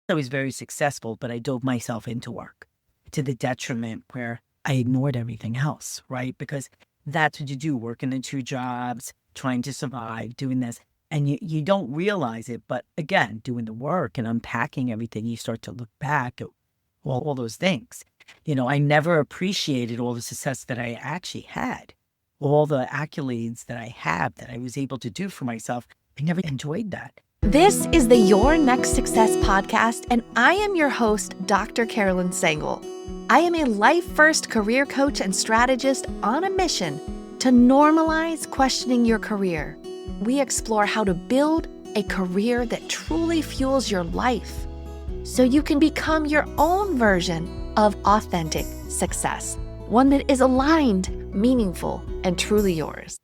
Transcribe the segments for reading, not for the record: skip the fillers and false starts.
I was very successful, but I dove myself into work to the detriment where I ignored everything else, right? Because that's what you do, working in two jobs, trying to survive, doing this. And you don't realize it. But again, doing the work and unpacking everything, you start to look back at all those things. I never appreciated all the success that I actually had, all the accolades that I have that I was able to do for myself. I never enjoyed that. This is the Your Next Success podcast, and I am your host, Dr. Carolyn Sangel. I am a life-first career coach and strategist on a mission to normalize questioning your career. We explore how to build a career that truly fuels your life so you can become your own version of authentic success, one that is aligned, meaningful, and truly yours.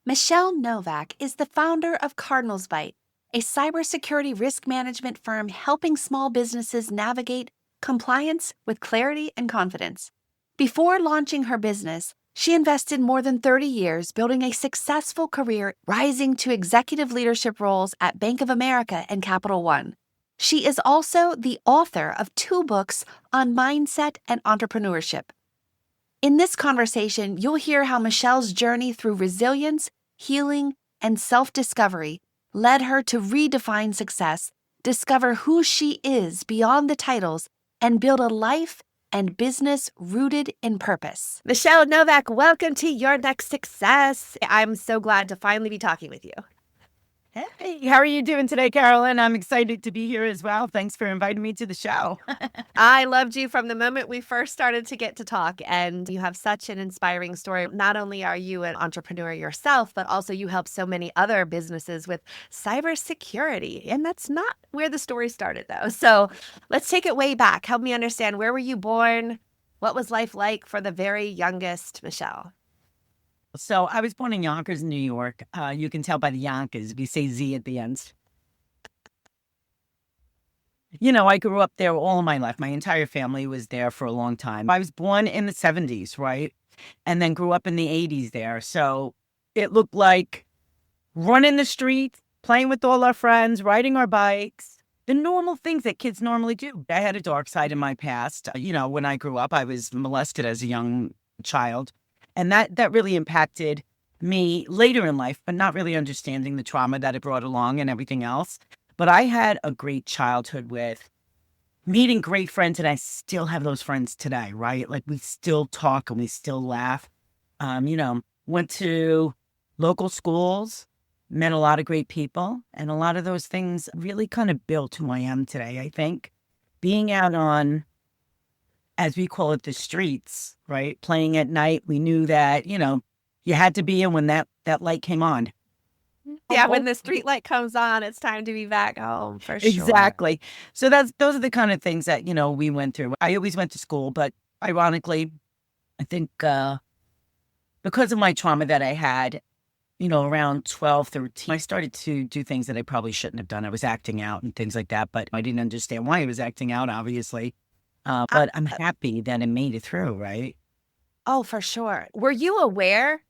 Michele Novack is the founder of CardinalsByte, a cybersecurity risk management firm helping small businesses navigate compliance with clarity and confidence. Before launching her business, she invested more than 30 years building a successful career, rising to executive leadership roles at Bank of America and Capital One. She is also the author of 2 books on mindset and entrepreneurship. In this conversation, you'll hear how Michele's journey through resilience, healing, and self-discovery led her to redefine success, discover who she is beyond the titles, and build a life and business rooted in purpose. Michele Novack, welcome to Your Next Success. I'm so glad to finally be talking with you. Hey, how are you doing today, Carolyn? I'm excited to be here as well. Thanks for inviting me to the show. I loved you from the moment we first started to get to talk, and you have such an inspiring story. Not only are you an entrepreneur yourself, but also you help so many other businesses with cybersecurity. And that's not where the story started, though. So let's take it way back. Help me understand, where were you born? What was life like for the very youngest Michele? So I was born in Yonkers, New York. You can tell by the Yonkers. We say Z at the end. I grew up there all of my life. My entire family was there for a long time. I was born in the 70s, right? And then grew up in the 80s there. So it looked like running the streets, playing with all our friends, riding our bikes, the normal things that kids normally do. I had a dark side in my past. When I grew up, I was molested as a young child. And that really impacted me later in life, but not really understanding the trauma that it brought along and everything else. But I had a great childhood with meeting great friends, and I still have those friends today, right? Like, we still talk and we still laugh. Went to local schools, met a lot of great people, and a lot of those things really kind of built who I am today, I think. Being out on, as we call it, the streets, right? Playing at night. We knew that, you had to be in when that light came on. Yeah, when the street light comes on, it's time to be back home, for sure. Exactly. So those are the kind of things that, we went through. I always went to school, but ironically, I think because of my trauma that I had, around 12, 13, I started to do things that I probably shouldn't have done. I was acting out and things like that, but I didn't understand why I was acting out, obviously. But I'm happy that I made it through, right? Oh, for sure. Were you aware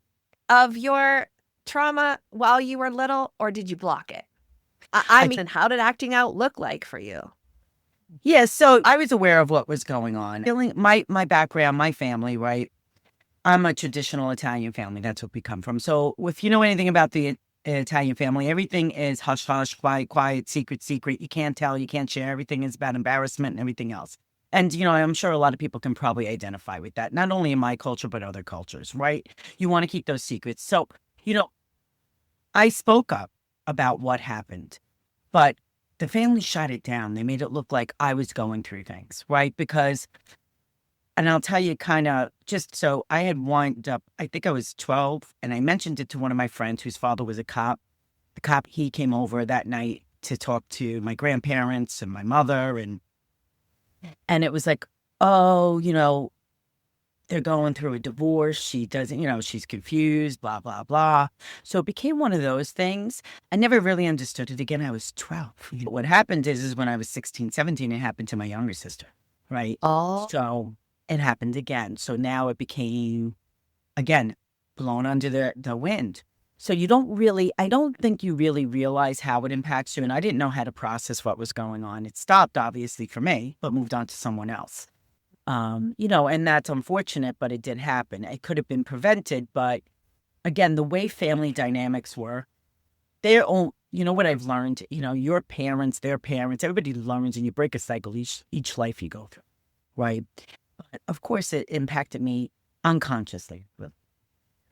of your trauma while you were little, or did you block it? I mean, how did acting out look like for you? Yeah, so I was aware of what was going on. My background, my family, right? I'm a traditional Italian family. That's what we come from. So if you know anything about the Italian family, everything is hush, hush, quiet, quiet, secret, secret. You can't tell, you can't share. Everything is about embarrassment and everything else. And, I'm sure a lot of people can probably identify with that, not only in my culture, but other cultures, right? You want to keep those secrets. So, I spoke up about what happened, but the family shut it down. They made it look like I was going through things, right? And I'll tell you just so I had wound up, I think I was 12, and I mentioned it to one of my friends whose father was a cop. The cop, he came over that night to talk to my grandparents and my mother, and it was like, oh, they're going through a divorce. She doesn't, she's confused, blah, blah, blah. So it became one of those things. I never really understood it. Again, I was 12. What happened is when I was 16, 17, it happened to my younger sister, right? Oh. So it happened again. So now it became, again, blown under the wind. So I don't think you really realize how it impacts you. And I didn't know how to process what was going on. It stopped, obviously, for me, but moved on to someone else. And that's unfortunate, but it did happen. It could have been prevented, but again, the way family dynamics were, their own, what I've learned, your parents, their parents, everybody learns, and you break a cycle each life you go through, right? But of course, it impacted me unconsciously,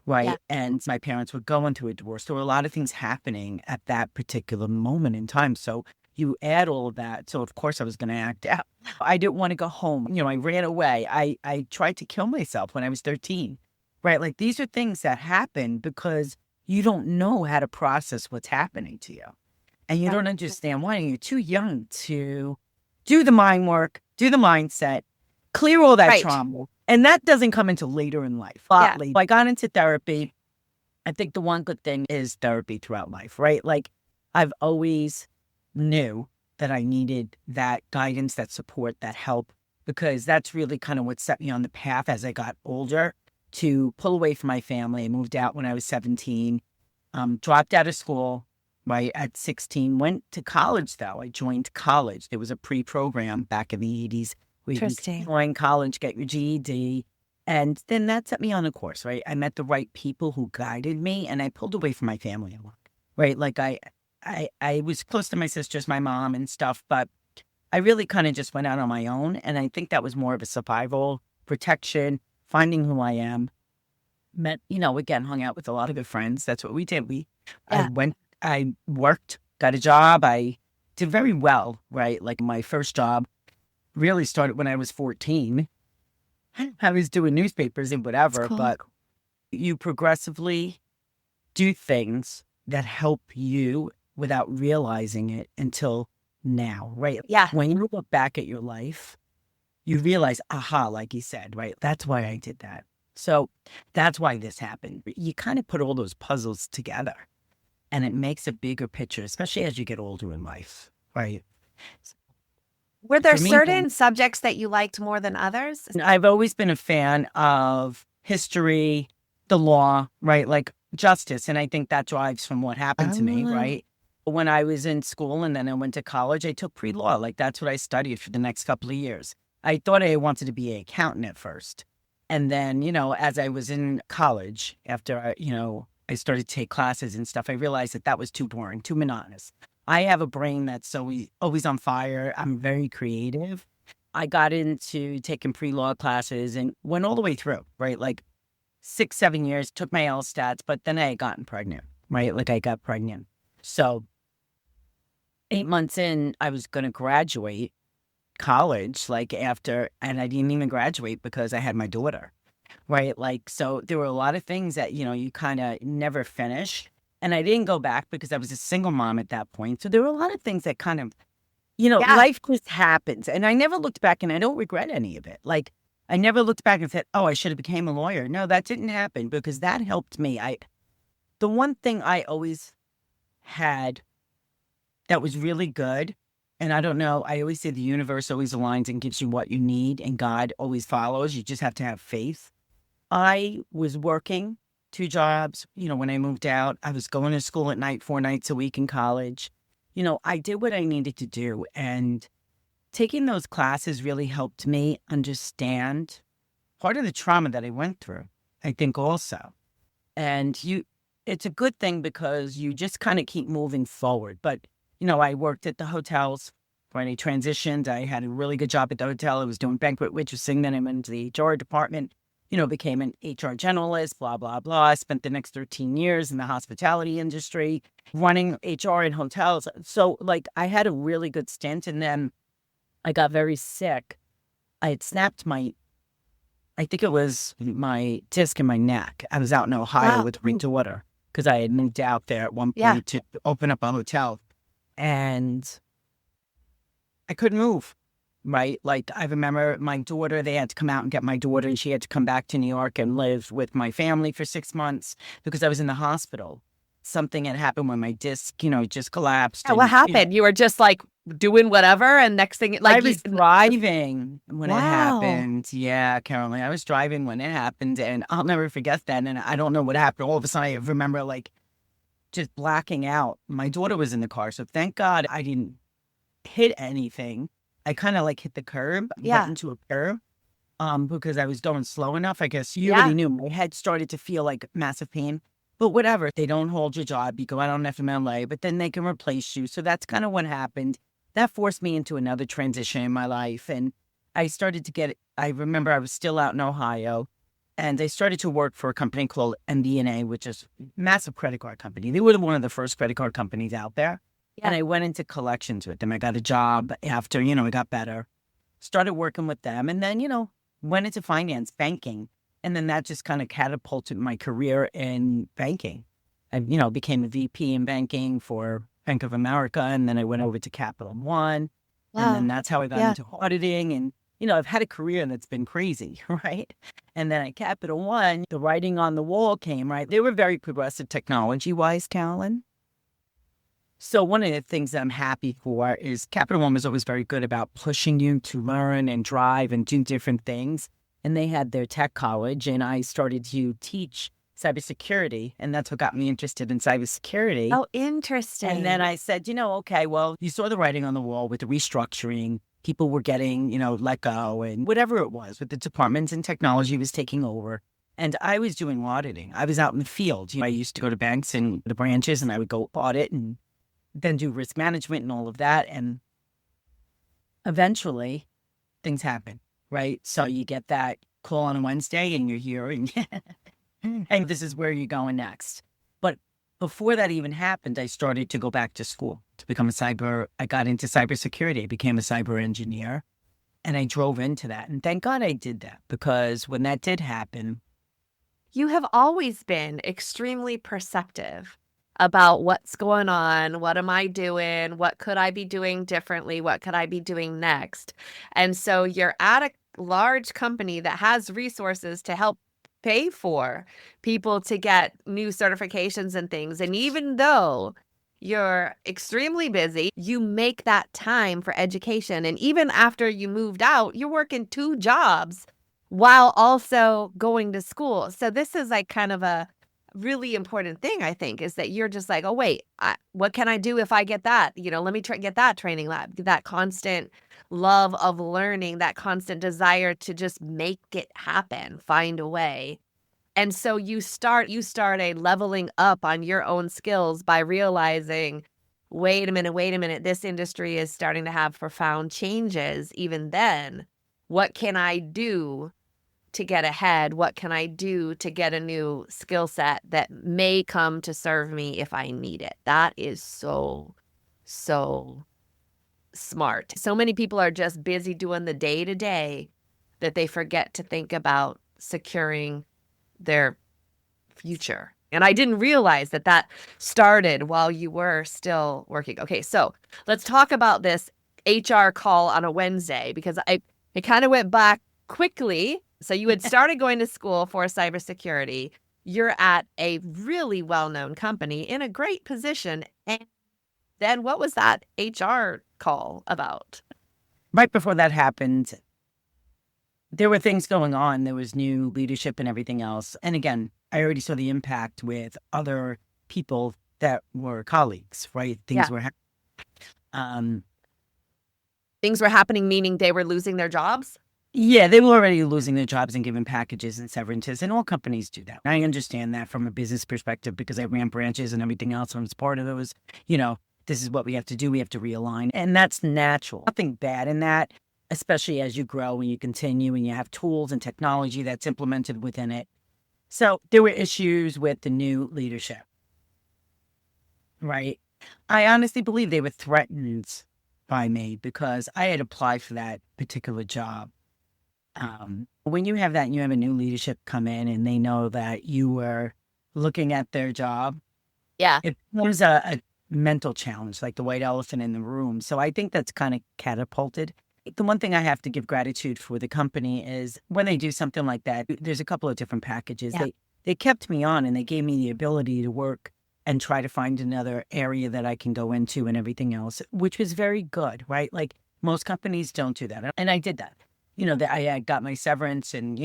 right? Yeah. And my parents were going through a divorce. There were a lot of things happening at that particular moment in time. So you add all of that. So of course I was going to act out. I didn't want to go home. I ran away. I tried to kill myself when I was 13, right? Like these are things that happen because you don't know how to process what's happening to you. And you don't understand why. And you're too young to do the mind work, do the mindset, clear all that trauma. And that doesn't come until later in life. Yeah. I got into therapy. I think the one good thing is therapy throughout life, right? Like I've always knew that I needed that guidance, that support, that help, because that's really kind of what set me on the path as I got older to pull away from my family. I moved out when I was 17, dropped out of school, right, at 16, went to college though. I joined college. There was a pre-program back in the 80s. We join college, get your GED. And then that set me on a course, right? I met the right people who guided me, and I pulled away from my family a lot, right? Like I was close to my sisters, my mom and stuff, but I really kind of just went out on my own. And I think that was more of a survival, protection, finding who I am. Met, again, hung out with a lot of good friends. That's what we did. I worked, got a job. I did very well, right? Like my first job really started when I was 14. I was doing newspapers and whatever, but you progressively do things that help you without realizing it until now, right? Yeah. When you look back at your life, you realize, aha, like you said, right? That's why I did that. So that's why this happened. You kind of put all those puzzles together and it makes a bigger picture, especially as you get older in life, right? Were there certain subjects that you liked more than others? I've always been a fan of history, the law, right? Like justice. And I think that drives from what happened to me, right? When I was in school and then I went to college, I took pre-law. Like that's what I studied for the next couple of years. I thought I wanted to be an accountant at first. And then, as I was in college, after I started to take classes and stuff, I realized that was too boring, too monotonous. I have a brain that's always on fire. I'm very creative. I got into taking pre-law classes and went all the way through, right? Like 6-7 years, took my LSATs, but then I had gotten pregnant, right? Like I got pregnant. So 8 months in, I was going to graduate college, and I didn't even graduate because I had my daughter, right? Like, so there were a lot of things that, you kind of never finish. And I didn't go back because I was a single mom at that point. So there were a lot of things that kind of, life just happens. And I never looked back and I don't regret any of it. Like I never looked back and said, oh, I should have became a lawyer. No, that didn't happen because that helped me. The one thing I always had that was really good, and I don't know, I always say the universe always aligns and gives you what you need and God always follows. You just have to have faith. I was working 2 jobs. When I moved out, I was going to school at night 4 nights a week in college. I did what I needed to do. And taking those classes really helped me understand part of the trauma that I went through, I think also. And it's a good thing because you just kind of keep moving forward. But, I worked at the hotels when I transitioned. I had a really good job at the hotel. I was doing banquet waitressing. Then I went into the HR department. Became an HR generalist, blah, blah, blah. I spent the next 13 years in the hospitality industry, running HR in hotels. So, I had a really good stint. And then I got very sick. I had snapped I think it was my disc in my neck. I was out in Ohio with my daughter because I had moved out there at one point to open up a hotel. And I couldn't move. Right. Like I remember my daughter, they had to come out and get my daughter and she had to come back to New York and live with my family for 6 months because I was in the hospital. Something had happened when my disc, just collapsed. Yeah, what happened? You were just doing whatever. And next thing, I was driving when it happened. Yeah, Caroline, I was driving when it happened and I'll never forget that. And I don't know what happened. All of a sudden I remember just blacking out. My daughter was in the car, so thank God I didn't hit anything. I kind of like hit the curb, went Yeah. into a curb, because I was going slow enough. I guess you Yeah. already knew my head started to feel like massive pain. But whatever, they don't hold your job. You go out on FMLA, but then they can replace you. So that's kind of what happened. That forced me into another transition in my life. And I started to I remember I was still out in Ohio, and I started to work for a company called MBNA, which is a massive credit card company. They were one of the first credit card companies out there. And Yeah. I went into collections with them. I got a job after, it got better. Started working with them, and then, went into finance, banking. And then that just kind of catapulted my career in banking. I, became a VP in banking for Bank of America. And then I went over to Capital One. And then Wow. that's how I got Yeah. into auditing. And, I've had a career that's been crazy, right? And then at Capital One, the writing on the wall came, right? They were very progressive technology-wise, Callan. So one of the things that I'm happy for is Capital One was always very good about pushing you to learn and drive and do different things. And they had their tech college, and I started to teach cybersecurity. And that's what got me interested in cybersecurity. Oh, interesting. And then I said, okay, well, you saw the writing on the wall with the restructuring. People were getting, let go and whatever it was with the departments, and technology was taking over. And I was doing auditing. I was out in the field. I used to go to banks and the branches, and I would go audit and then do risk management and all of that. And eventually things happen, right? So you get that call on a Wednesday and you're here and this is where you're going next. But before that even happened, I started to go back to school to become I got into cybersecurity. I became a cyber engineer, and I drove into that. And thank God I did that, because when that did happen, you have always been extremely perceptive about what's going on. What am I doing? What could I be doing differently? What could I be doing next? And so you're at a large company that has resources to help pay for people to get new certifications and things. And even though you're extremely busy, you make that time for education. And even after you moved out, you're working 2 jobs while also going to school. So this is like kind of a really important thing, I think, is that you're just like, oh, wait, what can I do if I get that? Let me get that training lab, that constant love of learning, that constant desire to just make it happen, find a way. And so you start a leveling up on your own skills by realizing, wait a minute, this industry is starting to have profound changes. Even then, what can I do to get ahead? What can I do to get a new skill set that may come to serve me if I need it? That is so, so smart. So many people are just busy doing the day-to-day that they forget to think about securing their future. And I didn't realize that started while you were still working. Okay, so let's talk about this HR call on a Wednesday, because it kind of went back quickly. So you had started going to school for cybersecurity. You're at a really well-known company in a great position. And then what was that HR call about? right before that happened, there were things going on. There was new leadership and everything else. And again, I already saw the impact with other people that were colleagues, right? Things were Things were happening, meaning they were losing their jobs? Yeah, they were already losing their jobs and giving packages and severances, and all companies do that. I understand that from a business perspective, because I ran branches and everything else. I was part of those, this is what we have to do. We have to realign, and that's natural. Nothing bad in that, especially as you grow and you continue and you have tools and technology that's implemented within it. So there were issues with the new leadership, right? I honestly believe they were threatened by me because I had applied for that particular job. When you have that and you have a new leadership come in and they know that you were looking at their job, Yeah. it becomes a mental challenge, like the white elephant in the room. So I think that's kind of catapulted. The one thing I have to give gratitude for the company is when they do something like that, there's a couple of different packages. Yeah. They kept me on and they gave me the ability to work and try to find another area that I can go into and everything else, which was very good, right? Like most companies don't do that. And I did that. I got my severance and,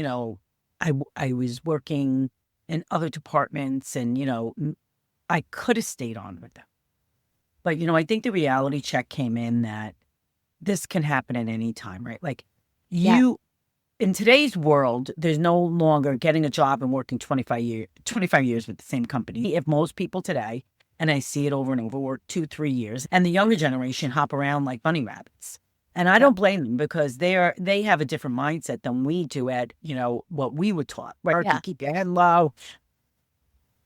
I was working in other departments and, I could have stayed on with them. But, I think the reality check came in that this can happen at any time, right? Like in today's world, there's no longer getting a job and working 25 years with the same company. If most people today, and I see it over and over, work 2-3 years, and the younger generation hop around like bunny rabbits. And I don't blame them because they have a different mindset than we do at, what we were taught, right? Yeah. To keep your head low.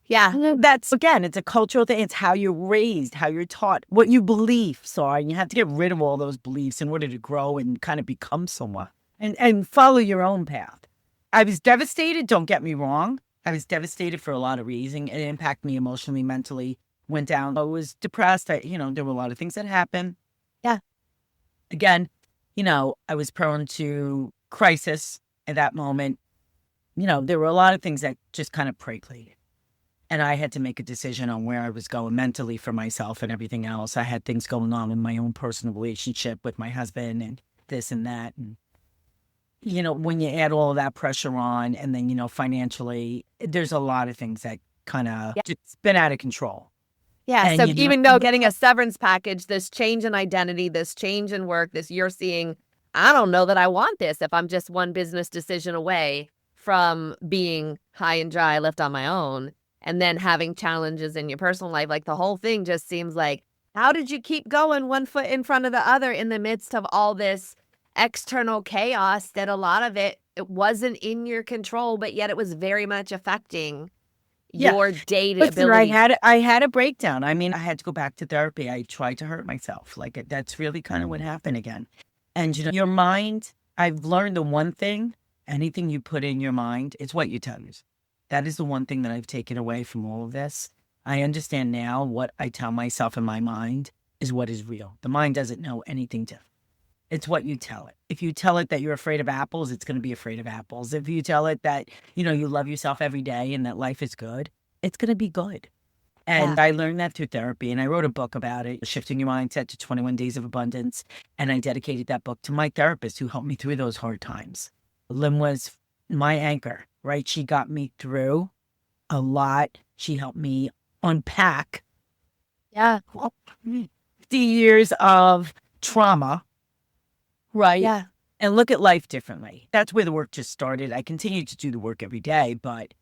Yeah. That's, again, it's a cultural thing. It's how you're raised, how you're taught, what your beliefs are. And you have to get rid of all those beliefs in order to grow and kind of become someone and follow your own path. I was devastated. Don't get me wrong. I was devastated for a lot of reasons. It impacted me emotionally, mentally, went down. I was depressed. There were a lot of things that happened. Yeah. Again, I was prone to crisis at that moment. There were a lot of things that just kind of percolated. And I had to make a decision on where I was going mentally for myself and everything else. I had things going on in my own personal relationship with my husband and this and that. And, when you add all of that pressure on and then, financially, there's a lot of things that kind of just spin out of control. Yeah. And So even though getting a severance package, this change in identity, this change in work, you're seeing, I don't know that I want this if I'm just one business decision away from being high and dry, left on my own. And then having challenges in your personal life, like the whole thing just seems like, how did you keep going one foot in front of the other in the midst of all this external chaos that a lot of it wasn't in your control, but yet it was very much affecting your day-to-day ability? I had a breakdown. I mean, I had to go back to therapy. I tried to hurt myself. Like that's really kind of what happened again. And your mind, I've learned the one thing, anything you put in your mind, it's what you tell yourself. That is the one thing that I've taken away from all of this. I understand now what I tell myself in my mind is what is real. The mind doesn't know anything different. It's what you tell it. If you tell it that you're afraid of apples, it's going to be afraid of apples. If you tell it that, you love yourself every day and that life is good, it's going to be good. And I learned that through therapy. And I wrote a book about it, Shifting Your Mindset to 21 Days of Abundance. And I dedicated that book to my therapist who helped me through those hard times. Lynn was my anchor, right? She got me through a lot. She helped me unpack 50 years of trauma, right? Yeah. And look at life differently. That's where the work just started. I continue to do the work every day, but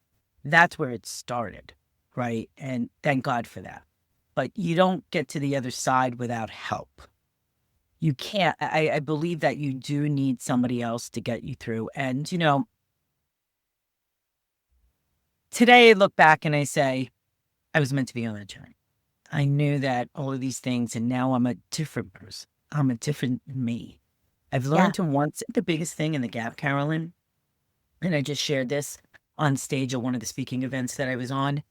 that's where it started, right? And thank God for that. But you don't get to the other side without help. You can't. I believe that you do need somebody else to get you through. And, today I look back and I say, I was meant to be on that journey. I knew that all of these things, and now I'm a different person. I'm a different me. I've learned to once, the biggest thing in the gap, Carolyn, and I just shared this on stage at one of the speaking events that I was on,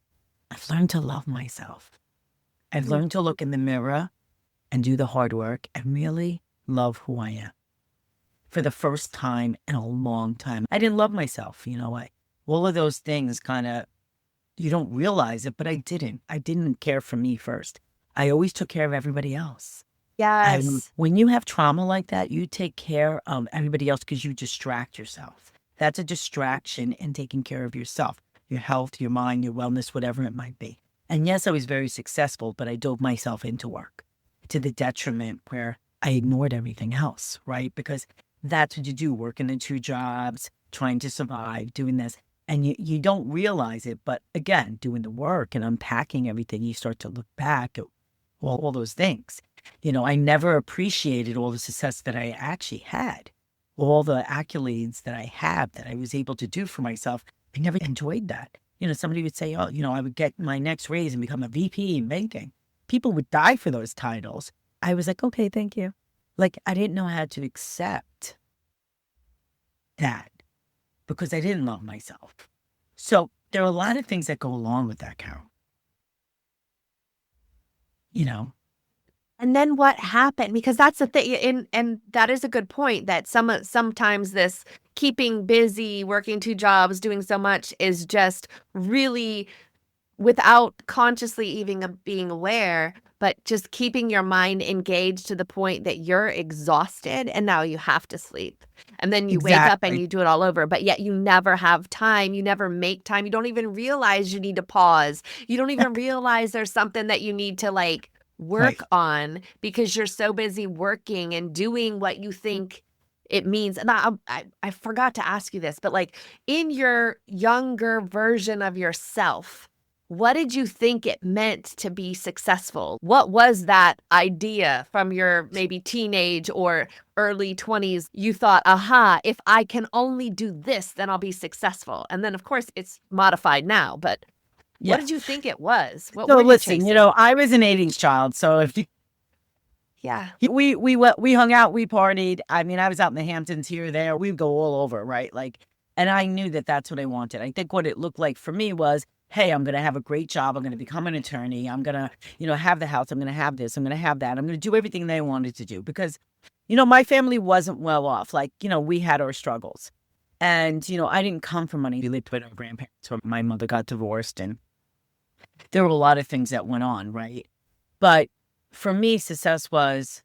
I've learned to love myself. I've learned to look in the mirror and do the hard work and really love who I am. For the first time in a long time, I didn't love myself. All of those things kind of, you don't realize it, but I didn't. I didn't care for me first. I always took care of everybody else. Yes. And when you have trauma like that, you take care of everybody else because you distract yourself. That's a distraction in taking care of yourself, your health, your mind, your wellness, whatever it might be. And yes, I was very successful, but I dove myself into work to the detriment where I ignored everything else, right? Because that's what you do, working the 2 jobs, trying to survive, doing this. And you don't realize it, but again, doing the work and unpacking everything, you start to look back at all those things. I never appreciated all the success that I actually had, all the accolades that I have that I was able to do for myself. I never enjoyed that. Somebody would say, oh, I would get my next raise and become a VP in banking. People would die for those titles. I was like, okay, thank you. Like, I didn't know how to accept that because I didn't love myself. So there are a lot of things that go along with that, Carol. And then what happened? Because that's the thing, and that is a good point, that sometimes this keeping busy, working 2 jobs, doing so much is just really, without consciously even being aware, but just keeping your mind engaged to the point that you're exhausted and now you have to sleep. And then you wake up and Exactly. you do it all over, but yet you never have time. You never make time. You don't even realize you need to pause. You don't even realize there's something that you need to like Right. work on because you're so busy working and doing what you think it means. And I forgot to ask you this, but like in your younger version of yourself, what did you think it meant to be successful? What was that idea from your maybe teenage or early 20s? You thought, aha, if I can only do this, then I'll be successful. And then, of course, it's modified now. But what Yeah. did you think it was? What So were you listen, chasing? I was an 80s child. So if you, Yeah. we hung out, we partied. I mean, I was out in the Hamptons here, there. We'd go all over, right? Like, and I knew that that's what I wanted. I think what it looked like for me was, hey, I'm going to have a great job. I'm going to become an attorney. I'm going to, have the house. I'm going to have this. I'm going to have that. I'm going to do everything they wanted to do because, my family wasn't well off. Like, we had our struggles. And, I didn't come from money. We lived with our grandparents when my mother got divorced. And there were a lot of things that went on, right? But for me, success was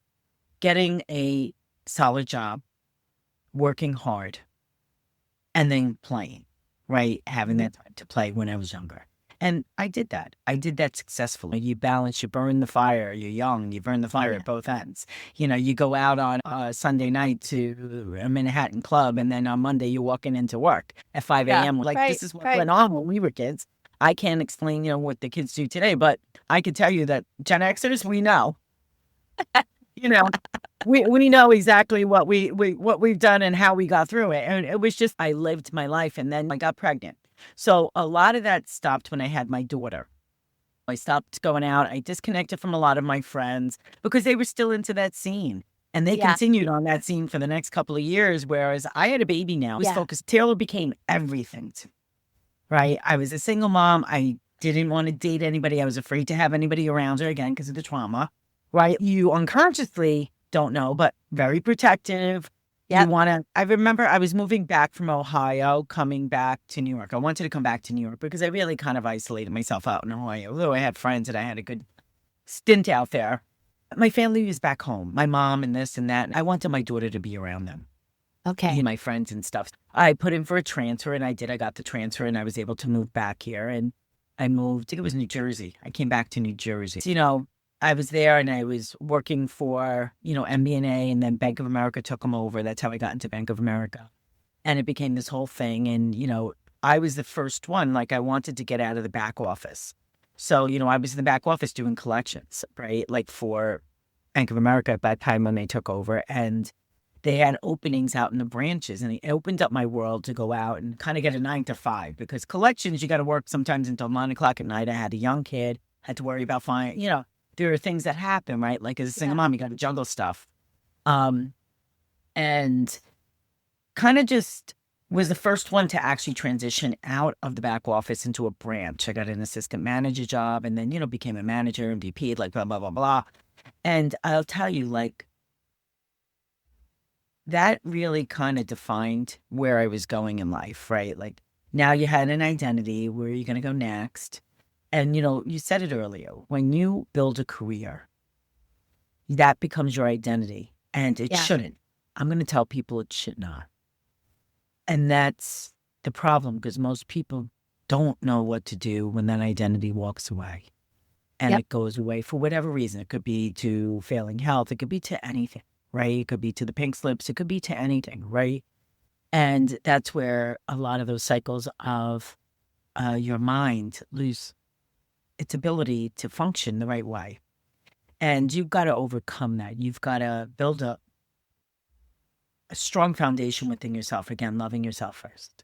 getting a solid job, working hard, and then playing, right? Having that time to play when I was younger. And I did that. I did that successfully. You balance, you burn the fire. You're young, you burn the fire at both ends. You go out on Sunday night to a Manhattan club, and then on Monday you're walking into work at 5 a.m. Like, Right. this is what went on when we were kids. I can't explain, what the kids do today, but I can tell you that Gen Xers, we know. We know exactly what what we've done and how we got through it. And it was just, I lived my life and then I got pregnant. So a lot of that stopped when I had my daughter. I stopped going out. I disconnected from a lot of my friends because they were still into that scene. And they continued on that scene for the next couple of years, whereas I had a baby now. I was focused. Taylor became everything to me, right? I was a single mom. I didn't want to date anybody. I was afraid to have anybody around her again because of the trauma, right? You unconsciously don't know, but very protective. You want to, I remember I was moving back from Ohio, coming back to New York. I wanted to come back to New York because I really kind of isolated myself out in Ohio. Although I had friends and I had a good stint out there. My family was back home, my mom and this and that. And I wanted my daughter to be around them. Okay. My friends and stuff. I put in for a transfer and I did. I got the transfer and I was able to move back here. And I moved, I think it was New Jersey. I came back to New Jersey. So, I was there and I was working for, MBNA, and then Bank of America took them over. That's how I got into Bank of America. And it became this whole thing. And, I was the first one, like I wanted to get out of the back office. So, I was in the back office doing collections, right? Like for Bank of America at that time when they took over. And they had openings out in the branches. And it opened up my world to go out and kind of get a 9 to 5 because collections, you got to work sometimes until 9 o'clock at night. I had a young kid, had to worry about there are things that happen, right? Like as a single mom, you got to juggle stuff. And kind of just was the first one to actually transition out of the back office into a branch. I got an assistant manager job and then, became a manager and VP, like blah, blah, blah, blah. And I'll tell you, like, that really kind of defined where I was going in life, right? Like now you had an identity, where you're going to go next. And, you said it earlier, when you build a career, that becomes your identity. And it shouldn't. I'm going to tell people it should not. And that's the problem because most people don't know what to do when that identity walks away. And it goes away for whatever reason. It could be to failing health. It could be to anything, right? It could be to the pink slips. It could be to anything, right? And that's where a lot of those cycles of your mind lose its ability to function the right way. And you've got to overcome that. You've got to build a strong foundation within yourself. Again, loving yourself first.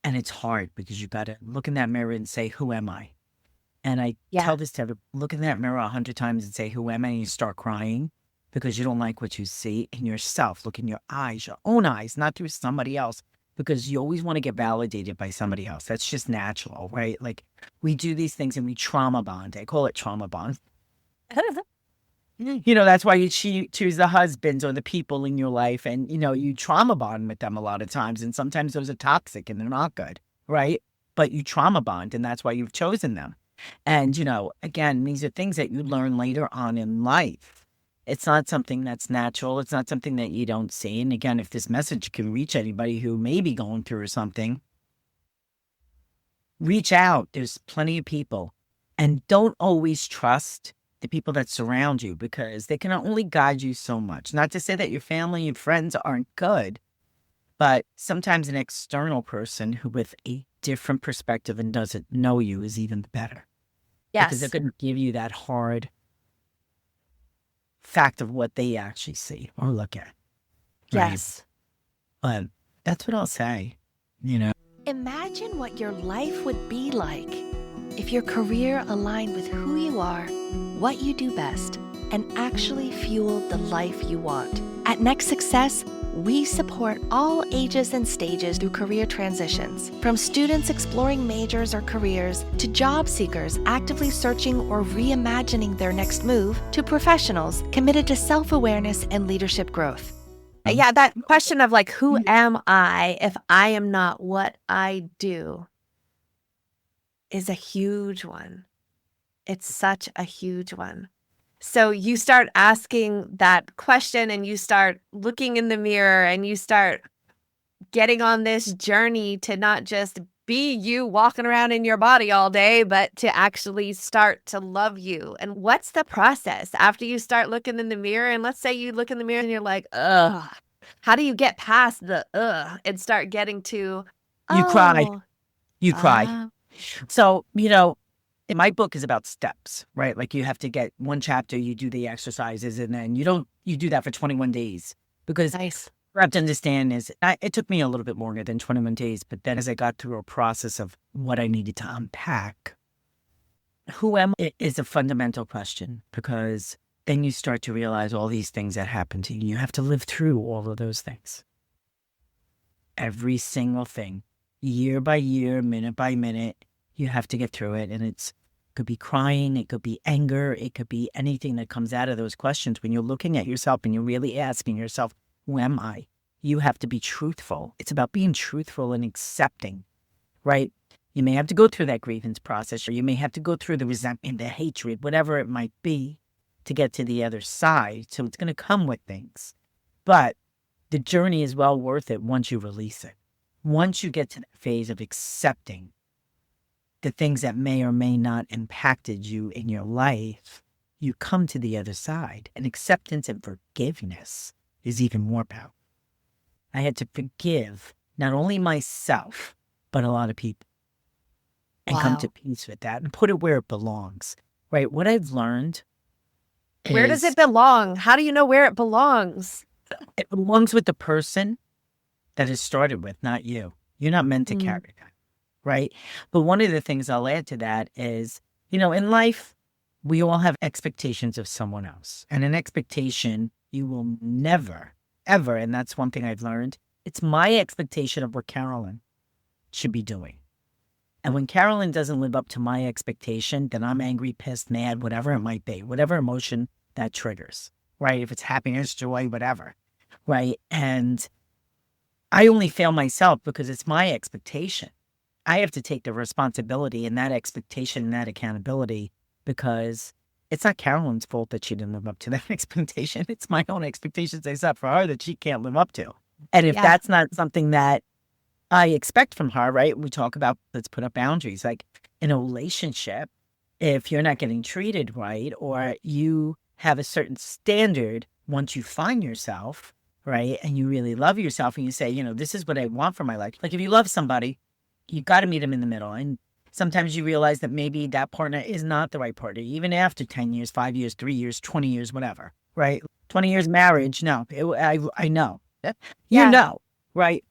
And it's hard because you got to look in that mirror and say, who am I? And I tell this to everyone, look in that mirror 100 times and say, who am I? And you start crying because you don't like what you see in yourself. Look in your eyes, your own eyes, not through somebody else. Because you always want to get validated by somebody else. That's just natural, right? Like we do these things and we trauma bond. I call it trauma bond. That's why you choose the husbands or the people in your life and, you trauma bond with them a lot of times. And sometimes those are toxic and they're not good, right? But you trauma bond and that's why you've chosen them. And, again, these are things that you learn later on in life. It's not something that's natural. It's not something that you don't see. And again, if this message can reach anybody who may be going through something, reach out. There's plenty of people. And don't always trust the people that surround you, because they can only guide you so much. Not to say that your family and friends aren't good, but sometimes an external person who with a different perspective and doesn't know you is even better. Because they're Yes. going to give you that hard fact of what they actually see or look at. Right? Yes. But that's what I'll say, you know. Imagine what your life would be like if your career aligned with who you are, what you do best, and actually fueled the life you want. At Next Success, we support all ages and stages through career transitions, from students exploring majors or careers to job seekers actively searching or reimagining their next move to professionals committed to self-awareness and leadership growth. Yeah, that question of like, who am I if I am not what I do is a huge one. It's such a huge one. So you start asking that question and you start looking in the mirror and you start getting on this journey to not just be you walking around in your body all day, but to actually start to love you. And what's the process after you start looking in the mirror? And let's say you look in the mirror and you're like, ugh, how do you get past the ugh and start getting to, You cry. oh, You cry. ah, So, my book is about steps, right? Like you have to get one chapter, you do the exercises, and then you do that for 21 days. Because nice. what I have to understand is it took me a little bit longer than 21 days, but then as I got through a process of what I needed to unpack, who am I is a fundamental question, because then you start to realize all these things that happen to you. You have to live through all of those things. Every single thing, year by year, minute by minute, you have to get through it. And it could be crying, it could be anger, it could be anything that comes out of those questions. When you're looking at yourself and you're really asking yourself, who am I? You have to be truthful. It's about being truthful and accepting, right? You may have to go through that grievance process, or you may have to go through the resentment, the hatred, whatever it might be, to get to the other side. So it's going to come with things. But the journey is well worth it once you release it. Once you get to that phase of accepting the things that may or may not impacted you in your life, you come to the other side. And acceptance and forgiveness is even more powerful. I had to forgive not only myself, but a lot of people. And come to peace with that and put it where it belongs. Right? What I've learned Where does it belong? How do you know where it belongs? It belongs with the person that it started with, not you. You're not meant to carry that. Right? But one of the things I'll add to that is, in life, we all have expectations of someone else. And an expectation, you will never, ever, and that's one thing I've learned, it's my expectation of what Carolyn should be doing. And when Carolyn doesn't live up to my expectation, then I'm angry, pissed, mad, whatever it might be, whatever emotion that triggers, right? If it's happiness, joy, whatever, right? And I only fail myself because it's my expectation. I have to take the responsibility and that expectation and that accountability, because it's not Carolyn's fault that she didn't live up to that expectation. It's my own expectations I set for her that she can't live up to. And if that's not something that I expect from her, right? We talk about, let's put up boundaries. Like in a relationship, if you're not getting treated right, or you have a certain standard once you find yourself, right? And you really love yourself and you say, this is what I want for my life. Like if you love somebody, you got to meet them in the middle. And sometimes you realize that maybe that partner is not the right partner, even after 10 years, 5 years, 3 years, 20 years, whatever, right? 20 years marriage, no, I know. You know, right?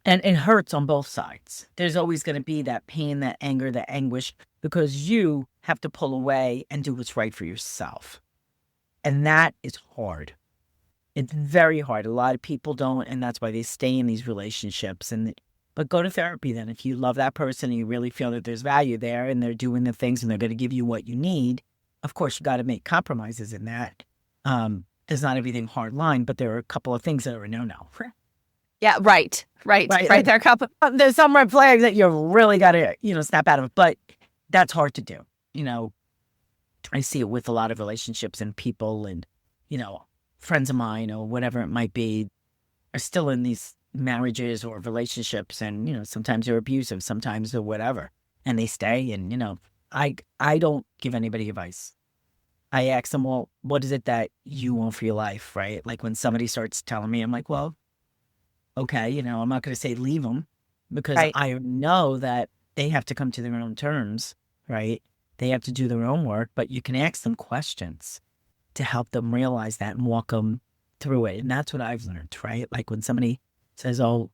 And it hurts on both sides. There's always going to be that pain, that anger, that anguish, because you have to pull away and do what's right for yourself. And that is hard. It's very hard. A lot of people don't, and that's why they stay in these relationships. But go to therapy then. If you love that person and you really feel that there's value there and they're doing the things and they're going to give you what you need, of course, you got to make compromises in that. There's not everything hard line, but there are a couple of things that are a no-no. Yeah, right. There's some red flags that you really got to, snap out of, but that's hard to do. I see it with a lot of relationships and people and, friends of mine or whatever it might be are still in these marriages or relationships and, sometimes they're abusive, sometimes they're whatever. And they stay and, I don't give anybody advice. I ask them, well, what is it that you want for your life, right? Like when somebody starts telling me, I'm like, well, okay, I'm not going to say leave them because Right. I know that they have to come to their own terms, right? They have to do their own work, but you can ask them questions to help them realize that and walk them through it. And that's what I've learned, right? Like when somebody says, oh,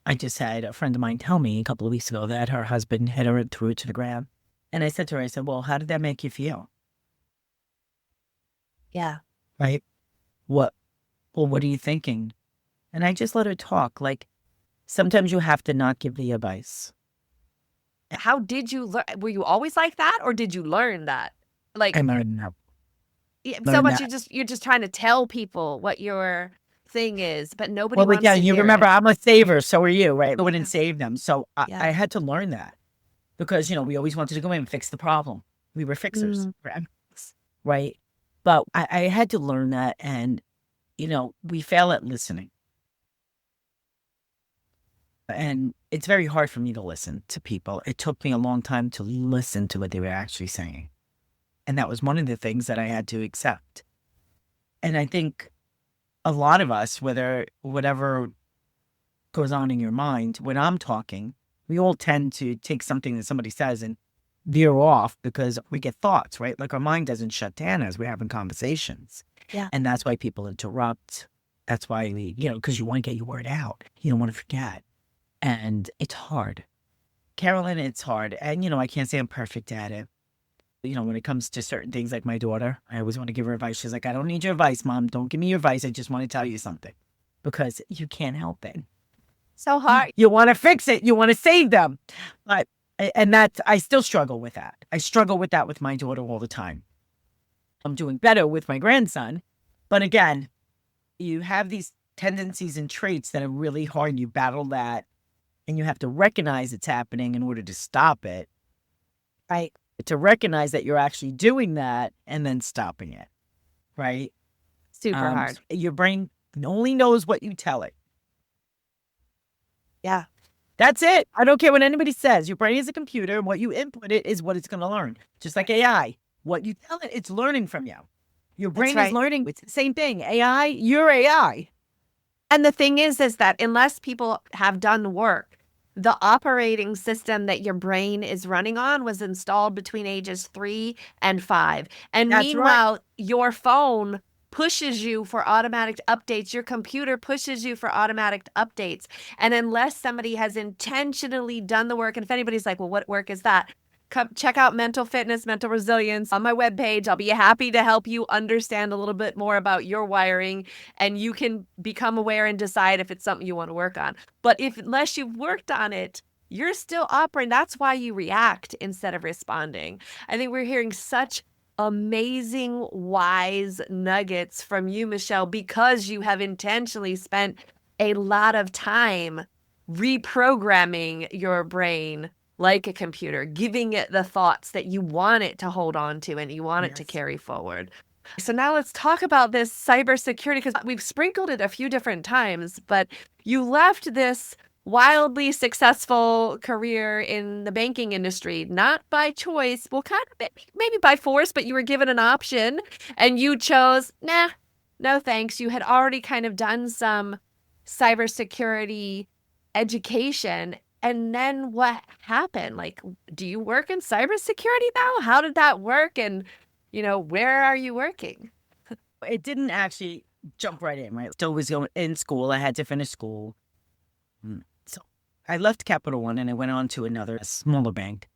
I just had a friend of mine tell me a couple of weeks ago that her husband hit her and threw it to the ground. And I said to her, I said, well, how did that make you feel? Yeah. Right? Well, what are you thinking? And I just let her talk. Like sometimes you have to not give the advice. How did you learn? Were you always like that, or did you learn that? Like, I learned that. so Learned much that. you're just trying to tell people what your thing is, but nobody Well, wants yeah, to you hear remember it. I'm a saver, so are you, right? Go in and Yeah. save them. So Yeah. I had to learn that because, we always wanted to go in and fix the problem. We were fixers, Mm. right? But I had to learn that and, we fail at listening. And it's very hard for me to listen to people. It took me a long time to listen to what they were actually saying. And that was one of the things that I had to accept. And I think a lot of us, whatever goes on in your mind, when I'm talking, we all tend to take something that somebody says and veer off because we get thoughts, right? Like our mind doesn't shut down as we're having conversations. Yeah. And that's why people interrupt. That's why because you want to get your word out. You don't want to forget. And it's hard. Carolyn, it's hard. And, I can't say I'm perfect at it. When it comes to certain things like my daughter, I always want to give her advice. She's like, I don't need your advice, Mom. Don't give me your advice. I just want to tell you something because you can't help it. So hard. You want to fix it. You want to save them. I still struggle with that. I struggle with that with my daughter all the time. I'm doing better with my grandson. But again, you have these tendencies and traits that are really hard. You battle that. And you have to recognize it's happening in order to stop it, right? To recognize that you're actually doing that and then stopping it, right? Super hard. Your brain only knows what you tell it. Yeah. That's it. I don't care what anybody says. Your brain is a computer, and what you input it is what it's going to learn. Just like AI. What you tell it, it's learning from you. Your brain is learning. It's the same thing. AI, you're AI. And the thing is that unless people have done work, the operating system that your brain is running on was installed between ages 3 and 5. And That's meanwhile, your phone pushes you for automatic updates. Your computer pushes you for automatic updates. And unless somebody has intentionally done the work, and if anybody's like, well, what work is that? Come check out mental fitness, mental resilience on my webpage. I'll be happy to help you understand a little bit more about your wiring, and you can become aware and decide if it's something you want to work on. But unless you've worked on it, you're still operating. That's why you react instead of responding. I think we're hearing such amazing, wise nuggets from you, Michele, because you have intentionally spent a lot of time reprogramming your brain like a computer, giving it the thoughts that you want it to hold on to and you want it to carry forward. So now let's talk about this cybersecurity, because we've sprinkled it a few different times, but you left this wildly successful career in the banking industry, not by choice, well, kind of maybe by force, but you were given an option and you chose, nah, no thanks. You had already kind of done some cybersecurity education. And then what happened? Like, do you work in cybersecurity now? How did that work? And, where are you working? It didn't actually jump right in, right? Still was going in school. I had to finish school. So I left Capital One and I went on to another smaller bank.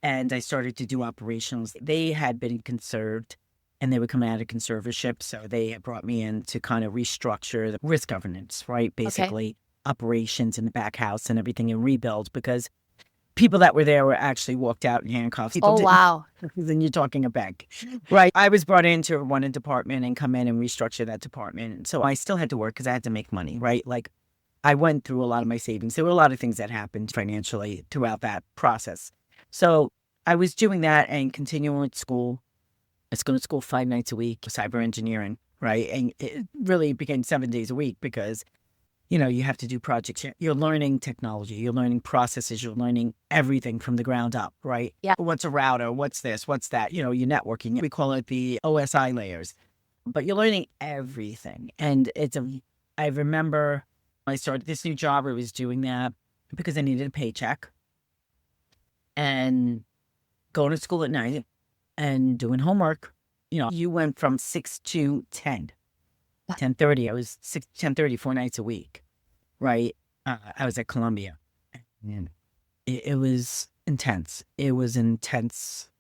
And I started to do operations. They had been conserved and they were coming out of conservatorship. So they had brought me in to kind of restructure the risk governance, right? Basically. Operations in the back house and everything and rebuild, because people that were there were actually walked out in handcuffs. Wow. Then you're talking a bank, right? I was brought in to run a department and come in and restructure that department. So I still had to work because I had to make money, right? Like I went through a lot of my savings. There were a lot of things that happened financially throughout that process. So I was doing that and continuing with school. I was going to school 5 nights a week, cyber engineering, right? And it really became 7 days a week because, you have to do projects. You're learning technology, you're learning processes, you're learning everything from the ground up, right? Yeah. What's a router? What's this? What's that? You're networking. We call it the OSI layers, but you're learning everything. And I remember I started this new job, I was doing that because I needed a paycheck and going to school at night and doing homework. You went from 6 to 10. 10:30. I was 10:30 4 nights a week, right? I was at Columbia. And it was intense. It was intense.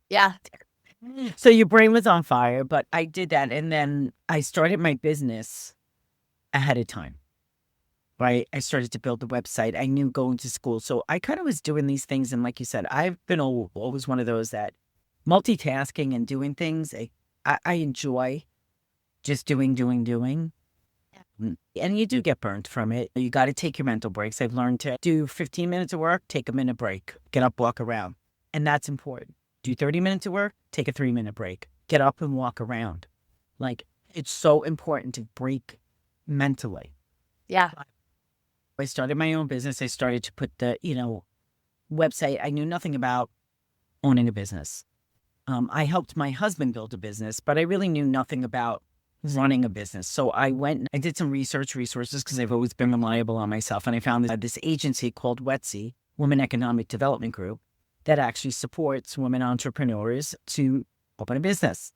Yeah. So your brain was on fire, but I did that. And then I started my business ahead of time, right? I started to build the website. I knew going to school. So I kind of was doing these things. And like you said, I've been always one of those that multitasking and doing things, I enjoy just doing. And you do get burnt from it. You got to take your mental breaks. I've learned to do 15 minutes of work, take a minute break, get up, walk around. And that's important. Do 30 minutes of work, take a 3-minute break, get up and walk around. Like, it's so important to break mentally. Yeah. I started my own business. I started to put the, website. I knew nothing about owning a business. I helped my husband build a business, but I really knew nothing about running a business. So I went and I did some resources because I've always been reliable on myself. And I found this agency called WETC, Women Economic Development Group, that actually supports women entrepreneurs to open a business.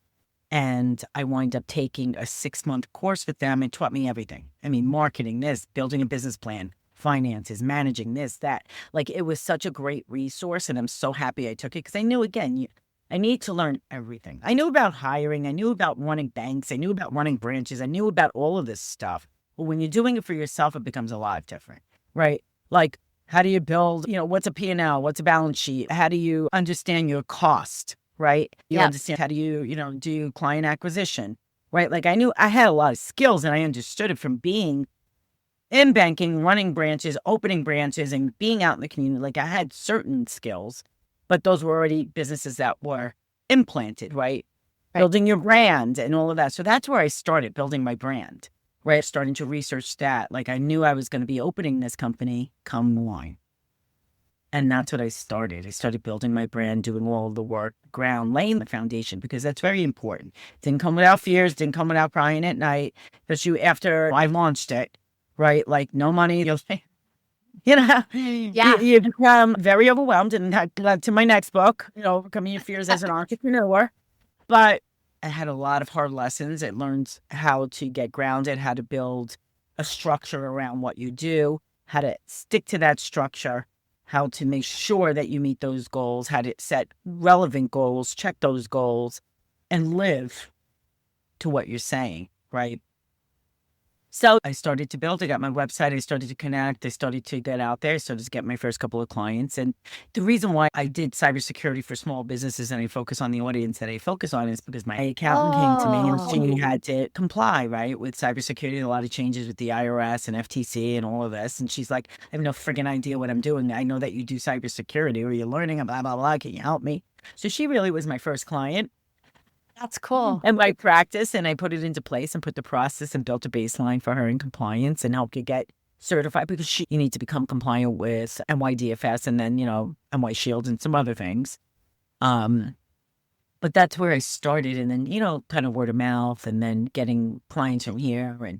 And I wound up taking a 6-month course with them and taught me everything. I mean, marketing this, building a business plan, finances, managing this, that. Like, it was such a great resource. And I'm so happy I took it because I knew, again, I need to learn everything. I knew about hiring. I knew about running banks. I knew about running branches. I knew about all of this stuff. But when you're doing it for yourself, it becomes a lot different, right? Like, how do you build, what's a P&L? What's a balance sheet? How do you understand your cost, right? You understand how do you, do client acquisition, right? Like, I knew I had a lot of skills and I understood it from being in banking, running branches, opening branches, and being out in the community. Like, I had certain skills. But those were already businesses that were implanted, right? Building your brand and all of that. So that's where I started building my brand, right? Starting to research that. Like, I knew I was going to be opening this company come July. And that's what I started. I started building my brand, doing all the work, laying the foundation, because that's very important. Didn't come without fears, didn't come without crying at night. Especially after I launched it, right? Like, no money, Yeah. You become very overwhelmed, and that led to my next book, Overcoming Your Fears as an Entrepreneur. But I had a lot of hard lessons. I learned how to get grounded, how to build a structure around what you do, how to stick to that structure, how to make sure that you meet those goals, how to set relevant goals, check those goals, and live to what you're saying, right? So I started to build. I got my website. I started to connect. I started to get out there. I started to get my first couple of clients. And the reason why I did cybersecurity for small businesses and I focus on the audience that I focus on is because my accountant came to me and she had to comply, right, with cybersecurity. A lot of changes with the IRS and FTC and all of this. And she's like, I have no friggin' idea what I'm doing. I know that you do cybersecurity or you're learning, blah, blah, blah. Can you help me? So she really was my first client. That's cool. And my practice, and I put it into place and put the process and built a baseline for her in compliance and helped her get certified because you need to become compliant with NYDFS and then, NY Shield and some other things. But that's where I started. And then, kind of word of mouth and then getting clients from here. And,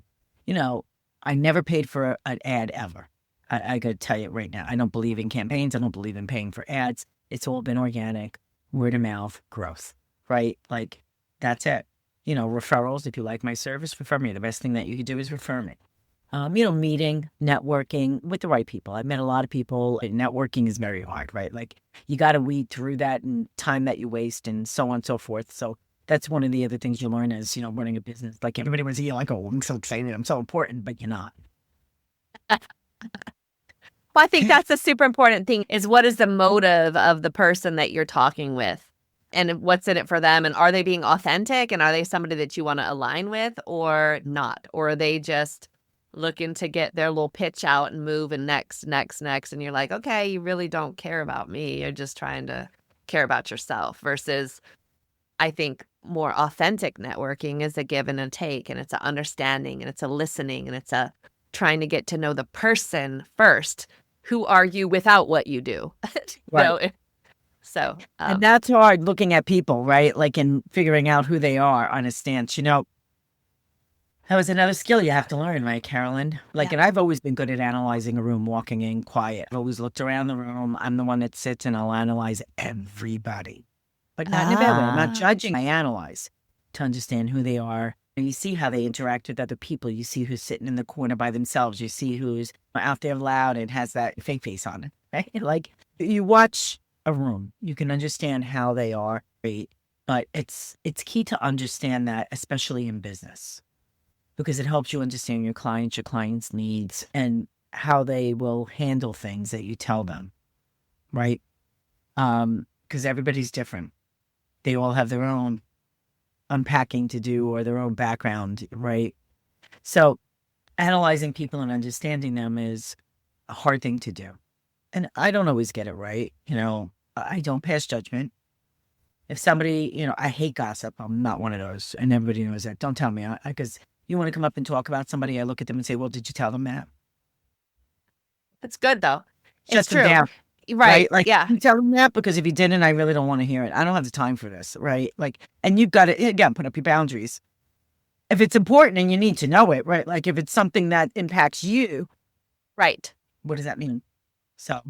I never paid for an ad ever. I got to tell you right now, I don't believe in campaigns. I don't believe in paying for ads. It's all been organic, word of mouth, growth, right? Like, that's it. Referrals. If you like my service, refer me. The best thing that you could do is refer me. Meeting, networking with the right people. I've met a lot of people. Networking is very hard, right? Like, you got to weed through that and time that you waste and so on and so forth. So that's one of the other things you learn is, running a business. Like, everybody was here like, oh, I'm so excited. I'm so important, but you're not. Well, I think that's a super important thing is what is the motive of the person that you're talking with? And what's in it for them? And are they being authentic? And are they somebody that you want to align with or not? Or are they just looking to get their little pitch out and move and next? And you're like, okay, you really don't care about me. You're just trying to care about yourself versus I think more authentic networking is a give and a take, and it's a understanding, and it's a listening, and it's a trying to get to know the person first. Who are you without what you do? Right. So, And that's hard looking at people, right? Like in figuring out who they are on a stance. That was another skill you have to learn, right, Carolyn? Like, Yeah. and I've always been good at analyzing a room, walking in quiet. I've always looked around the room. I'm the one that sits and I'll analyze everybody, but not in a bad way. I'm not judging. I analyze to understand who they are. And you see how they interact with other people. You see who's sitting in the corner by themselves. You see who's out there loud and has that fake face on it, right? Like you watch a room, you can understand how they are, right? But it's key to understand that, especially in business, because it helps you understand your clients' needs, and how they will handle things that you tell them, right? Because everybody's different. They all have their own unpacking to do or their own background, right? So analyzing people and understanding them is a hard thing to do. And I don't always get it right. I don't pass judgment. If somebody, I hate gossip. I'm not one of those. And everybody knows that. Don't tell me. Because you want to come up and talk about somebody, I look at them and say, well, did you tell them that? it's good though. Shut It's them true. down. Right. Like, Yeah. you tell them that, because if you didn't, I really don't want to hear it. I don't have the time for this, right? Like, and you've got to, again, put up your boundaries. If it's important and you need to know it, right? Like if it's something that impacts you, Right. what does that mean? So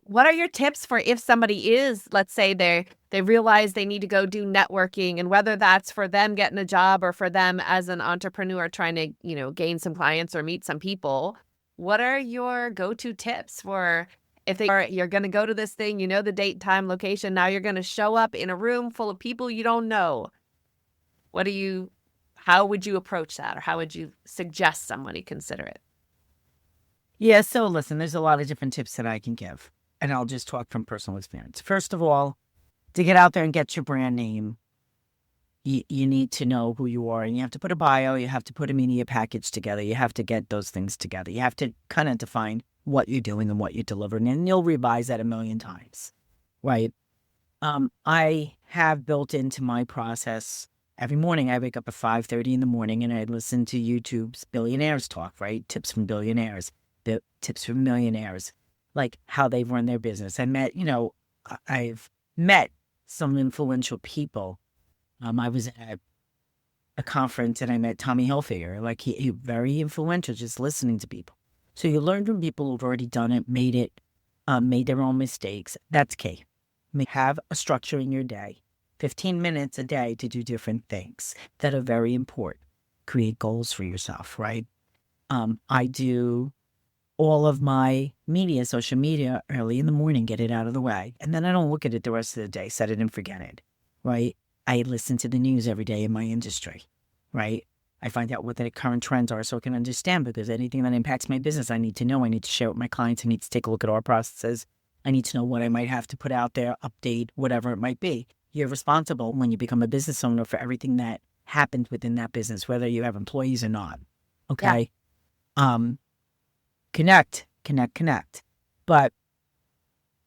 what are your tips for if somebody is, let's say they realize they need to go do networking, and whether that's for them getting a job or for them as an entrepreneur trying to, gain some clients or meet some people, what are your go-to tips for if you're going to go to this thing, the date, time, location, now you're going to show up in a room full of people you don't know. How would you approach that, or how would you suggest somebody consider it? yeah, so listen, there's a lot of different tips that I can give, and I'll just talk from personal experience. First of all, to get out there and get your brand name, you need to know who you are, and you have to put a bio, you have to put a media package together, you have to get those things together. You have to kind of define what you're doing and what you're delivering, and you'll revise that a million times, right? I have built into my process, every morning I wake up at 5:30 in the morning and I listen to YouTube's Billionaires Talk, right? Tips from billionaires, the tips from millionaires, like how they've run their business. I've met some influential people. I was at a conference and I met Tommy Hilfiger. Like he very influential, just listening to people. So you learn from people who've already done it, made their own mistakes. That's key. Have a structure in your day, 15 minutes a day to do different things that are very important. Create goals for yourself, right? I do all of my social media early in the morning, get it out of the way. And then I don't look at it the rest of the day, set it and forget it, right? I listen to the news every day in my industry, right? I find out what the current trends are so I can understand, because anything that impacts my business, I need to know. I need to share with my clients. I need to take a look at our processes. I need to know what I might have to put out there, update, whatever it might be. You're responsible when you become a business owner for everything that happens within that business, whether you have employees or not. Okay. Yeah. Connect. But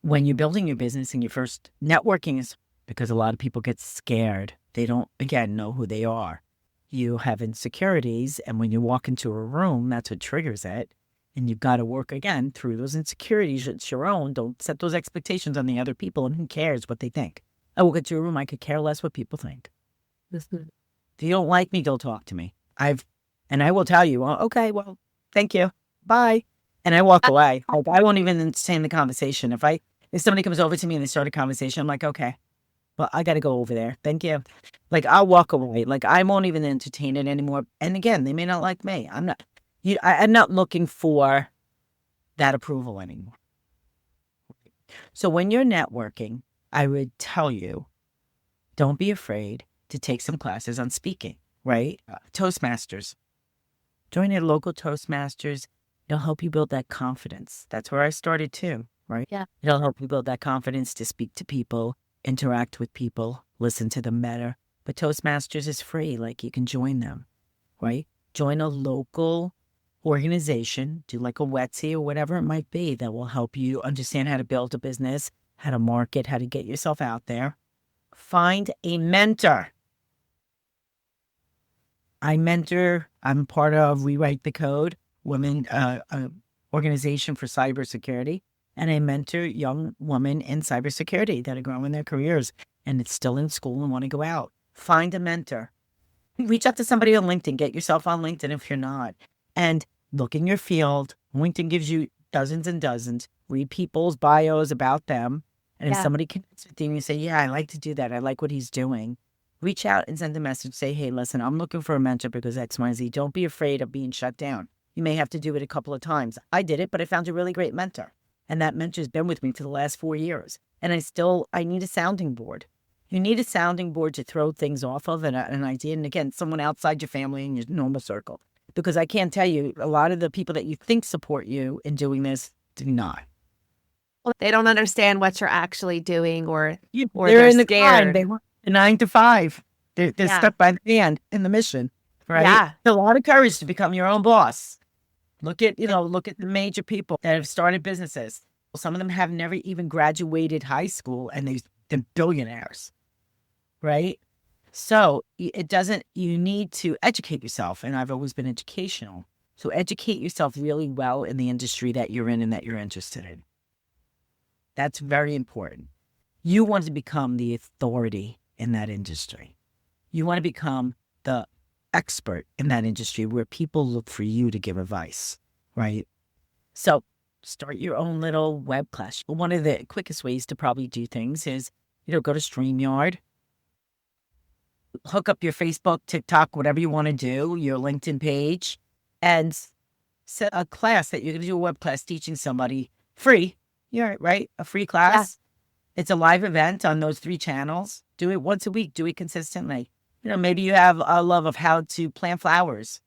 when you're building your business and your first networking is, because a lot of people get scared. They don't, again, know who they are. You have insecurities. And when you walk into a room, that's what triggers it. And you've got to work, again, through those insecurities. It's your own. Don't set those expectations on the other people. And who cares what they think? I walk into a room, I could care less what people think. If you don't like me, don't talk to me. And I will tell you, well, okay, well, thank you. Bye. And I walk away. Like, I won't even entertain the conversation. If somebody comes over to me and they start a conversation, I'm like, okay, well, I got to go over there. Thank you. Like, I'll walk away. Like, I won't even entertain it anymore. And again, they may not like me. I'm not looking for that approval anymore. So when you're networking, I would tell you, don't be afraid to take some classes on speaking, right? Toastmasters. Join your local Toastmasters. It'll help you build that confidence. That's where I started too, right? Yeah. It'll help you build that confidence to speak to people, interact with people, listen to them better. But Toastmasters is free. Like, you can join them, right? Join a local organization, do like a WETC or whatever it might be, that will help you understand how to build a business, how to market, how to get yourself out there. Find a mentor. I'm part of Rewrite the Code, women organization for cybersecurity. And I mentor young women in cybersecurity that are growing their careers and it's still in school and want to go out. Find a mentor. Reach out to somebody on LinkedIn. Get yourself on LinkedIn if you're not. And look in your field. LinkedIn gives you dozens and dozens. Read people's bios about them. And if somebody connects with you and you say, yeah, I like to do that. I like what he's doing. Reach out and send a message. Say, hey, listen, I'm looking for a mentor because X, Y, Z. Don't be afraid of being shut down. You may have to do it a couple of times. I did it, but I found a really great mentor. And that mentor's been with me for the last 4 years. And I need a sounding board. You need a sounding board to throw things off of and an idea. And again, someone outside your family and your normal circle. Because I can't tell you, a lot of the people that you think support you in doing this do not. Well, they don't understand what you're actually doing or they're in the scared. grind. They want a 9 to 5. They're stuck by the hand in the mission, right? Yeah. It's a lot of courage to become your own boss. Look at the major people that have started businesses. Some of them have never even graduated high school and they're billionaires, right? So you need to educate yourself. And I've always been educational. So educate yourself really well in the industry that you're in and that you're interested in. That's very important. You want to become the authority in that industry. You want to become the expert in that industry where people look for you to give advice, right? So start your own little web class. One of the quickest ways to probably do things is, go to StreamYard, hook up your Facebook, TikTok, whatever you want to do, your LinkedIn page, and set a class that you're going to do a web class teaching somebody free. You're right. A free class. Yeah. It's a live event on those 3 channels. Do it once a week. Do it consistently. Maybe you have a love of how to plant flowers.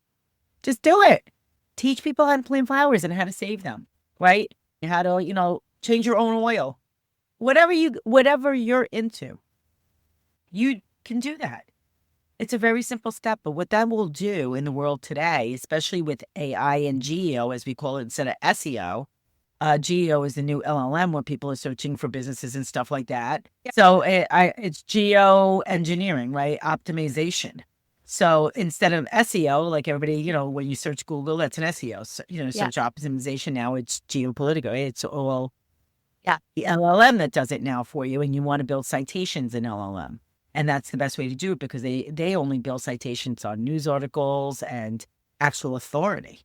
Just do it. Teach people how to plant flowers and how to save them, right? How to, change your own oil. Whatever you're into, you can do that. It's a very simple step, but what that will do in the world today, especially with AI and GEO, as we call it, instead of SEO, GEO is the new LLM where people are searching for businesses and stuff like that. Yeah. So it's geo-engineering, right? Optimization. So instead of SEO, like everybody, when you search Google, that's an SEO. So, search optimization. Now it's geopolitical. It's all the LLM that does it now for you. And you want to build citations in LLM. And that's the best way to do it because they only build citations on news articles and actual authority.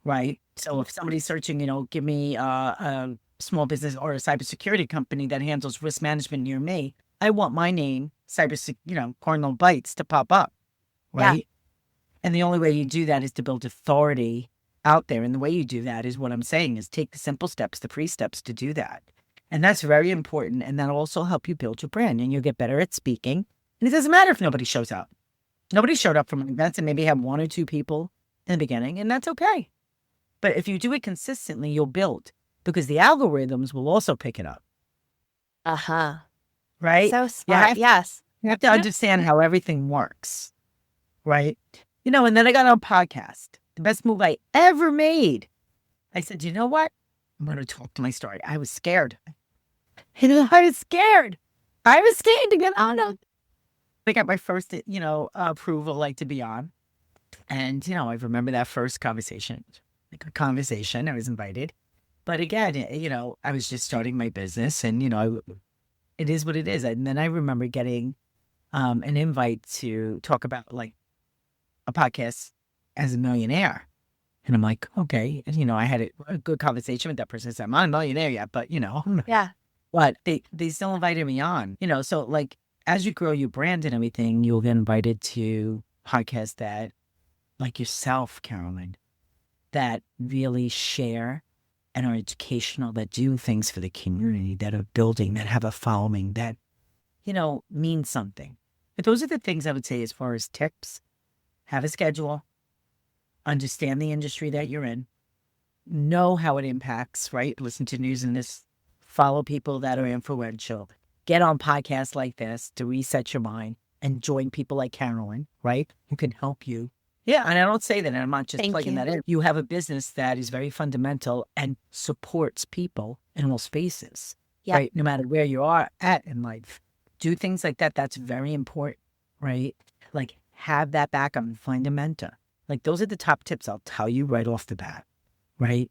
Right. So if somebody's searching, give me a small business or a cybersecurity company that handles risk management near me, I want my name, CardinalsByte, to pop up. Right. Yeah. And the only way you do that is to build authority out there. And the way you do that is what I'm saying is take the simple steps, the free steps to do that. And that's very important. And that'll also help you build your brand and you'll get better at speaking. And it doesn't matter if nobody shows up. Nobody showed up from events and maybe have 1 or 2 people in the beginning, and that's okay. But if you do it consistently, you'll build because the algorithms will also pick it up. Right? So smart. You have to understand how everything works. Right? And then I got on a podcast. The best move I ever made. I said, you know what? I'm going to talk to my story. I was scared. I was scared. To get on. I got my first, approval, to be on. And, I remember that first conversation. I was invited. But again, I was just starting my business and, it is what it is. And then I remember getting an invite to talk about a podcast as a millionaire. And I'm like, okay. And, I had a good conversation with that person. I said, I'm not a millionaire yet, but, Yeah. But they still invited me on, so as you grow your brand and everything, you'll get invited to podcasts that like yourself, Carolyn, that really share and are educational, that do things for the community, that are building, that have a following, that, mean something. But those are the things I would say as far as tips. Have a schedule. Understand the industry that you're in. Know how it impacts, right? Listen to news in this. Follow people that are influential. Get on podcasts like this to reset your mind and join people like Carolyn, right? Who can help you. Yeah, and I don't say that, and I'm not just plugging that in. You have a business that is very fundamental and supports people in all spaces. Yeah. right? No matter where you are at in life. Do things like that. That's very important, right? Like have that backup and find a mentor. Like those are the top tips I'll tell you right off the bat, right?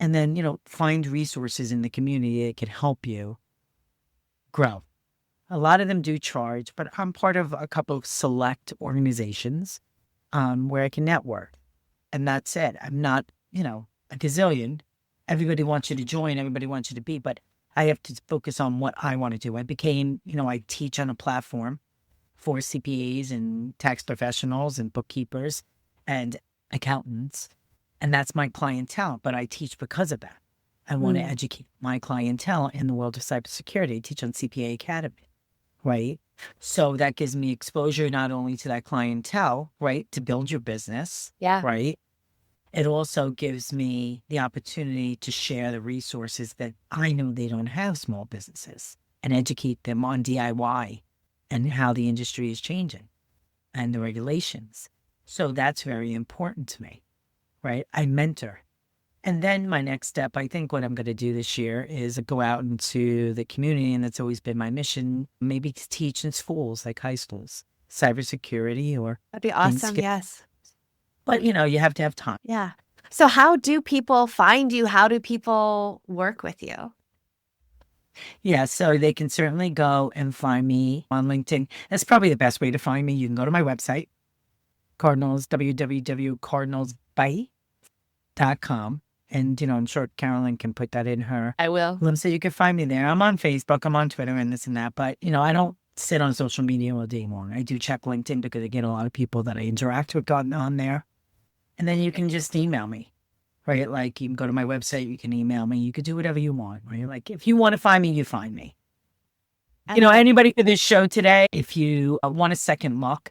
And then, find resources in the community that can help you grow. A lot of them do charge, but I'm part of a couple of select organizations where I can network. And that's it. I'm not, a gazillion. Everybody wants you to join. Everybody wants you to be, but I have to focus on what I want to do. I became, I teach on a platform for CPAs and tax professionals and bookkeepers and accountants. And that's my clientele, but I teach because of that. I want to educate my clientele in the world of cybersecurity. I teach on CPA Academy, right? So that gives me exposure not only to that clientele, right, to build your business, Yeah. right? It also gives me the opportunity to share the resources that I know they don't have, small businesses, and educate them on DIY and how the industry is changing and the regulations. So that's very important to me, right? I mentor. And then my next step, I think what I'm going to do this year is go out into the community, and that's always been my mission, maybe to teach in schools, like high schools, cybersecurity or That'd be awesome. Yes. But, you have to have time. Yeah. So how do people find you? How do people work with you? Yeah, so they can certainly go and find me on LinkedIn. That's probably the best way to find me. You can go to my website, CardinalsByte.com. And, I'm sure Carolyn can put that in her. I will. So you can find me there. I'm on Facebook, I'm on Twitter and this and that. But, I don't sit on social media all day long. I do check LinkedIn because I get a lot of people that I interact with on there. And then you can just email me, right? Like you can go to my website, you can email me, you could do whatever you want, right? Like if you want to find me, you find me. Anybody for this show today, if you want a second look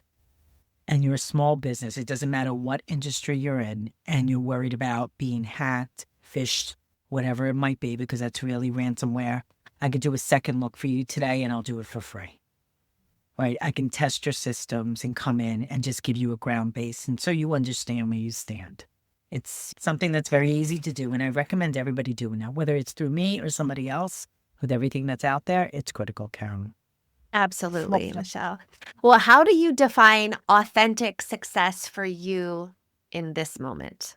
and you're a small business, it doesn't matter what industry you're in and you're worried about being hacked, phished, whatever it might be, because that's really ransomware, I could do a second look for you today and I'll do it for free. Right, I can test your systems and come in and just give you a ground base. And so you understand where you stand. It's something that's very easy to do. And I recommend everybody doing that, whether it's through me or somebody else. With everything that's out there, it's critical, Carolyn. Absolutely, Michele. Well, how do you define authentic success for you in this moment?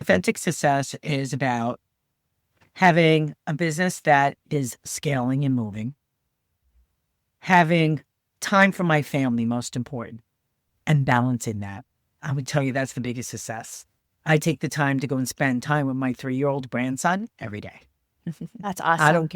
Authentic success is about having a business that is scaling and moving. Having time for my family, most important, and balancing that. I would tell you that's the biggest success. I take the time to go and spend time with my 3-year-old grandson every day. That's awesome.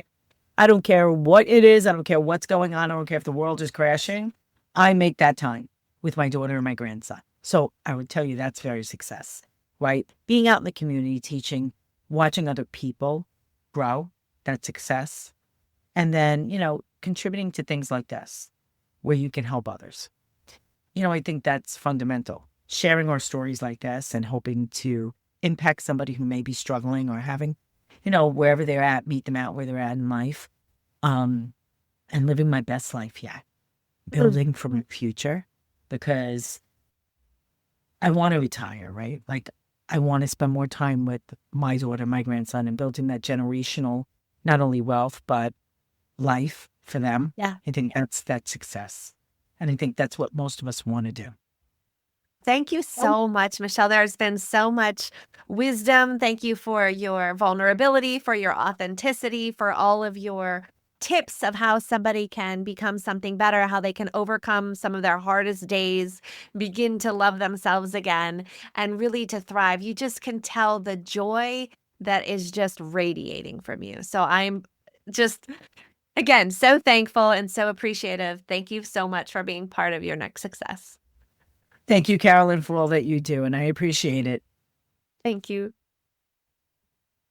I don't care what it is. I don't care what's going on. I don't care if the world is crashing. I make that time with my daughter and my grandson. So I would tell you that's very success, right? Being out in the community, teaching, watching other people grow, that's success. And then, contributing to things like this, where you can help others. I think that's fundamental. Sharing our stories like this and hoping to impact somebody who may be struggling or having, wherever they're at, meet them out where they're at in life, and living my best life yet. Building for my future, because I want to retire, right? Like, I want to spend more time with my daughter, my grandson, and building that generational, not only wealth, but life for them. Yeah. I think that's success. And I think that's what most of us want to do. Thank you so much, Michele. There's been so much wisdom. Thank you for your vulnerability, for your authenticity, for all of your tips of how somebody can become something better, how they can overcome some of their hardest days, begin to love themselves again, and really to thrive. You just can tell the joy that is just radiating from you. So I'm just, again, so thankful and so appreciative. Thank you so much for being part of your next success. Thank you, Carolyn, for all that you do, and I appreciate it. Thank you.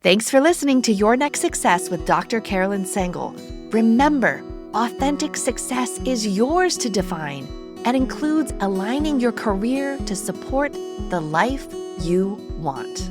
Thanks for listening to Your Next Success with Dr. Carolyn Sengel. Remember, authentic success is yours to define and includes aligning your career to support the life you want.